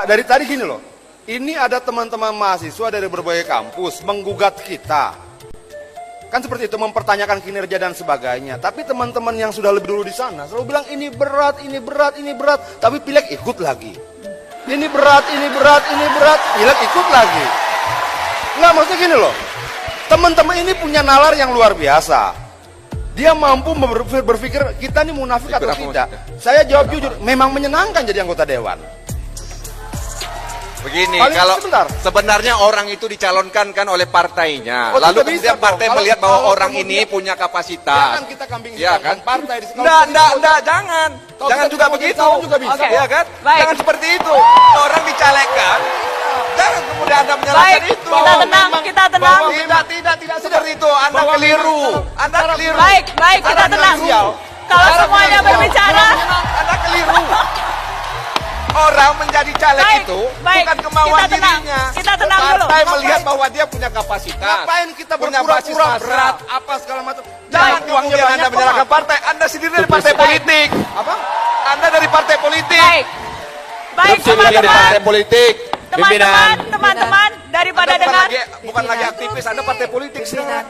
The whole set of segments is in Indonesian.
Dari tadi gini loh, ini ada teman-teman mahasiswa dari berbagai kampus menggugat kita. Kan seperti itu, mempertanyakan kinerja dan sebagainya. Tapi teman-teman yang sudah lebih dulu di sana selalu bilang ini berat, ini berat, ini berat. Tapi Pileg ikut lagi. Ini berat, ini berat, ini berat. Pileg ikut lagi. Enggak, maksudnya gini loh. Teman-teman ini punya nalar yang luar biasa. Dia mampu berpikir kita ini munafik atau tidak. Saya jawab jujur, memang menyenangkan jadi anggota dewan. Begini, Paling kalau sebentar. sebenarnya orang itu dicalonkan kan oleh partainya. Oh, Lalu tidak bisa kemudian partai dong. melihat Kalau bahwa orang kemudian- ini punya kapasitas. Jangan kita kambing Iya hitamkan kan? partai di Enggak, jangan. Kalau Jangan kita juga mau jadi begitu. calon juga bisa. Oke. Iya kan? Baik. Jangan seperti itu. Orang dicalekkan. Jangan kemudian Anda menyalahkan Baik, itu. kita tenang, kita tenang. Tidak seperti itu. Anda keliru. Anda keliru. Baik, kita tenang. Kalau semuanya berbicara, Anda keliru. Orang menjadi caleg Baik, itu baik. bukan kemauan Kita tenang. dirinya. Kita tenang dulu. Partai melihat bahwa dia punya kapasitas. Ngapain kita punya basis berpura-pura massa. berat apa segala macam? Jangan Baik, kemudian Anda banyak, menyalahkan kok. partai. Anda sendiri dari partai Baik. politik. Apa? Anda dari partai politik. baik. Baik, Dari teman-teman. partai politik. Teman-teman, daripada Anda dengan bukan lagi aktivis, Anda partai politik.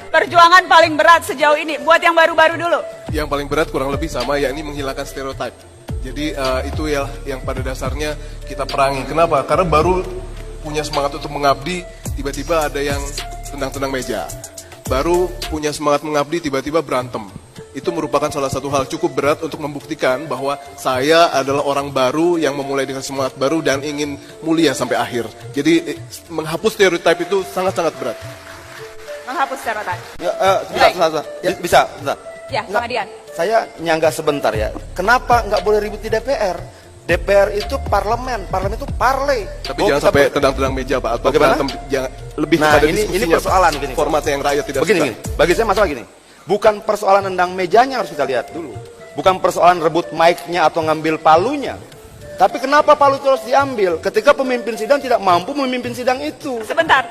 perjuangan paling berat sejauh ini, buat yang baru-baru dulu. Yang paling berat kurang lebih sama, yakni menghilangkan stereotip. Jadi itu ya yang pada dasarnya kita perangi. Kenapa? Karena baru punya semangat untuk mengabdi, tiba-tiba ada yang tendang-tendang meja. Baru punya semangat mengabdi, tiba-tiba berantem. Itu merupakan salah satu hal cukup berat untuk membuktikan bahwa saya adalah orang baru yang memulai dengan semangat baru dan ingin mulia sampai akhir. Jadi menghapus stereotip itu sangat-sangat berat. Menghapus stereotip. Ya, Baik. sebentar. Bisa, sebentar. Ya, Bang Adian. Saya nyangga sebentar ya. Kenapa nggak boleh ribut di DPR? DPR itu parlemen itu parley. Tapi Oh, jangan kita sampai tendang-tendang meja, Pak. Atau Bagaimana? berantem, jangan, lebih Nah, kepada ini diskusinya, persoalan Pak. gini. Formatnya yang rakyat tidak Begini, suka. gini. Bagi saya masalah gini. Bukan persoalan nendang mejanya harus kita lihat dulu. Bukan persoalan rebut mic-nya atau ngambil palunya. Tapi kenapa palu itu harus diambil ketika pemimpin sidang tidak mampu memimpin sidang itu? Sebentar,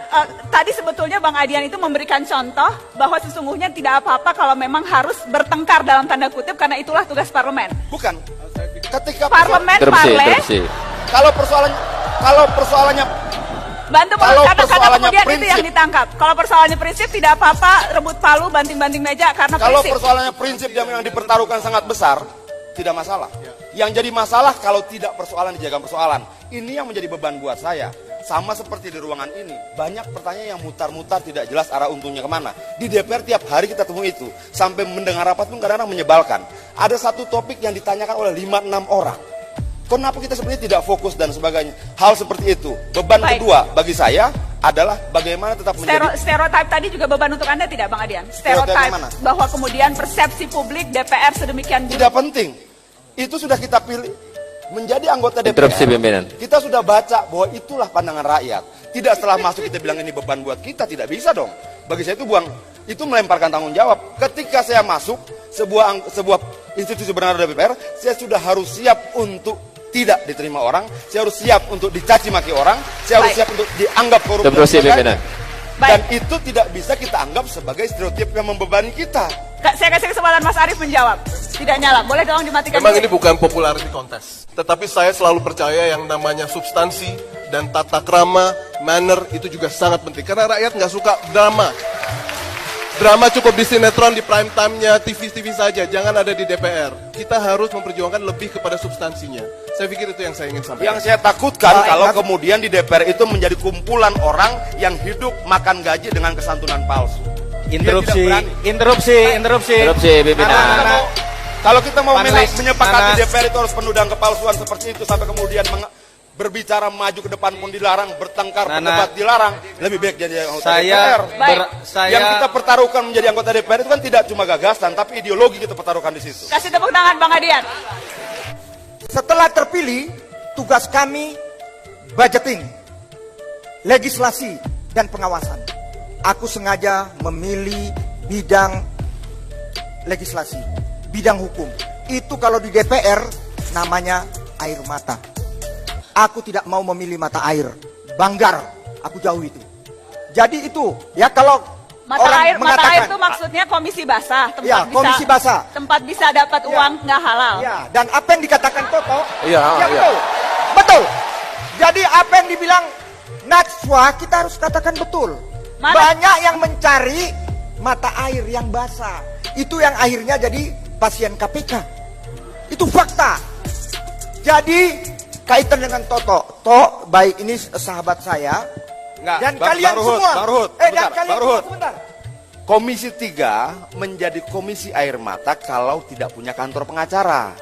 tadi sebetulnya Bang Adian itu memberikan contoh bahwa sesungguhnya tidak apa-apa kalau memang harus bertengkar dalam tanda kutip karena itulah tugas parlemen. Bukan. Ketika Parlemen, parle, kalau persoalannya bantu Kalau kata-kata persoalannya kemudian itu prinsip. yang ditangkap. Kalau persoalannya prinsip tidak apa-apa rebut palu, banting-banting meja karena kalau prinsip. persoalannya prinsip yang memang dipertaruhkan sangat besar, tidak masalah. Yang jadi masalah kalau tidak persoalan dijaga persoalan. Ini yang menjadi beban buat saya. Sama seperti di ruangan ini, banyak pertanyaan yang mutar-mutar tidak jelas arah untungnya kemana. Di DPR tiap hari kita temui itu. Sampai mendengar rapat pun kadang-kadang menyebalkan. Ada satu topik yang ditanyakan oleh 5-6 orang. Kenapa kita sebenarnya tidak fokus dan sebagainya. Hal seperti itu. Beban Baik. kedua bagi saya adalah bagaimana tetap menjadi... Stereotip tadi juga beban untuk Anda tidak Bang Adian? Stereotip Stereotip mana? bahwa kemudian persepsi publik DPR sedemikian buruk. Tidak penting. Itu sudah kita pilih menjadi anggota DPR. Interupsi pimpinan. Kita sudah baca bahwa itulah pandangan rakyat. Tidak setelah masuk kita bilang ini beban buat kita, tidak bisa dong. Bagi saya itu melemparkan tanggung jawab. Ketika saya masuk sebuah institusi bernama DPR, saya sudah harus siap untuk tidak diterima orang, saya harus siap untuk dicaci maki orang, saya harus Baik. siap untuk dianggap korupsi. Interupsi pimpinan. Dan Baik. itu tidak bisa kita anggap sebagai stereotip yang membebani kita. Saya kasih kesempatan Mas Arief menjawab. Tidak nyala, boleh tolong dimatikan Memang dulu? ini bukan popularity contest. Tetapi saya selalu percaya yang namanya substansi dan tata krama, manner itu juga sangat penting. Karena rakyat nggak suka drama. Drama cukup di sinetron, di prime time-nya, TV saja. Jangan ada di DPR. Kita harus memperjuangkan lebih kepada substansinya. Saya pikir itu yang saya ingin sampaikan. Yang saya takutkan kalau kemudian di DPR itu menjadi kumpulan orang yang hidup makan gaji dengan kesantunan palsu. Interupsi, Dia tidak berani. Interupsi pimpinan. Kalau kita mau Panelis, menyepakati Nanas. DPR itu harus penuh dengan kepalsuan seperti itu sampai kemudian berbicara maju ke depan pun dilarang, bertengkar, Nana. berdebat dilarang, lebih baik jadi anggota Saya DPR. Baik. Yang kita pertaruhkan menjadi anggota DPR itu kan tidak cuma gagasan, tapi ideologi kita pertaruhkan di situ. Kasih tepuk tangan Bang Adian. Setelah terpilih, tugas kami budgeting, legislasi, dan pengawasan. Aku sengaja memilih bidang legislasi, bidang hukum. Itu kalau di DPR namanya air mata. Aku tidak mau memilih mata air, banggar, aku jauh itu. Jadi itu, ya kalau Mata orang air mengatakan, itu maksudnya komisi basah, tempat Ya, bisa komisi basah. tempat bisa dapat Ya. uang nggak halal. Ya, dan apa yang dikatakan Toto? Iya, ya iya. betul. Betul. Jadi apa yang dibilang Najwa kita harus katakan betul. Mana? Banyak yang mencari mata air yang basah. Itu yang akhirnya jadi pasien KPK. Itu fakta. Jadi kaitan dengan Toto, baik ini sahabat saya Enggak, dan kalian semua. Bang Ruhut, dan sebentar, kalian Bang Ruhut. semua, sebentar. Komisi 3 menjadi komisi air mata kalau tidak punya kantor pengacara.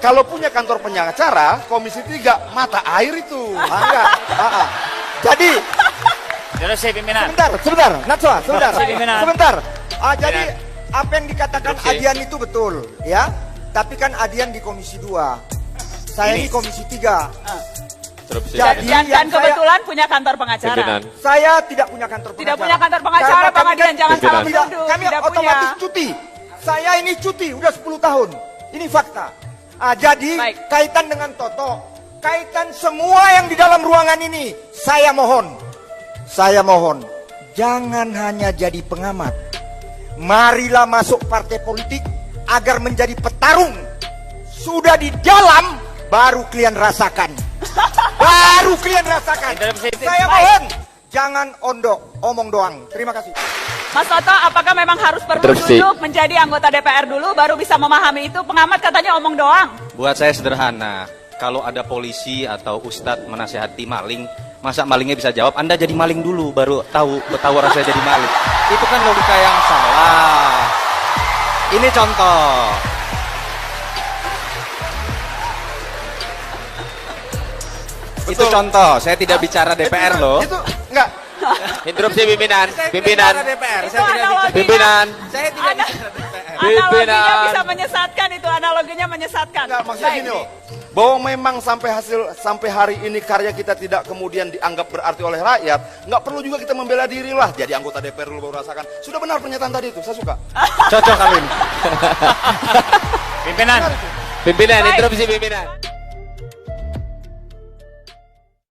Kalau punya kantor pengacara, komisi 3 mata air itu. Enggak. Jadi Interupsi pimpinan. sebentar, Najwa, sebentar. Pimpinan. Sebentar. Jadi apa yang dikatakan Interupsi. Adian itu betul, ya. Tapi kan Adian di komisi 2. Saya di komisi 3. Interupsi. Jadi Dan yang kebetulan punya kantor pengacara. Pimpinan. saya tidak punya kantor pengacara. Tidak punya kantor pengacara, Karena Bang kami Adian, jangan salah tidak, menuduh. kami Tidak otomatis punya. cuti. Saya ini cuti udah 10 tahun. Ini fakta. Jadi Baik. kaitan dengan Toto, kaitan semua yang di dalam ruangan ini, saya mohon, jangan hanya jadi pengamat. Marilah masuk partai politik agar menjadi petarung. Sudah di dalam, baru kalian rasakan. Baru kalian rasakan. Interupsi. Saya mohon, jangan omong doang. Terima kasih. Mas Toto, apakah memang harus perlu Interupsi. duduk menjadi anggota DPR dulu baru bisa memahami itu? Pengamat katanya omong doang. Buat saya sederhana, kalau ada polisi atau ustadz menasehati maling, masa malingnya bisa jawab, Anda jadi maling dulu, baru tahu rasanya jadi maling. Itu kan logika yang salah. Ini contoh. Itu contoh, saya tidak bicara DPR loh. Itu enggak. Interupsi pimpinan. Pimpinan. DPR, Itu analoginya. Pimpinan. Saya tidak Ana- bicara DPR. Analoginya Pimpinan. bisa menyesatkan itu, analoginya menyesatkan. Enggak, maksudnya Baik. gini loh. Bahwa memang sampai hari ini karya kita tidak kemudian dianggap berarti oleh rakyat, nggak perlu juga kita membela diri lah. Jadi anggota DPR dulu baru rasakan. Sudah benar pernyataan tadi itu, saya suka. Cocok kali ini. Pimpinan. Pimpinan. Baik. Interupsi pimpinan.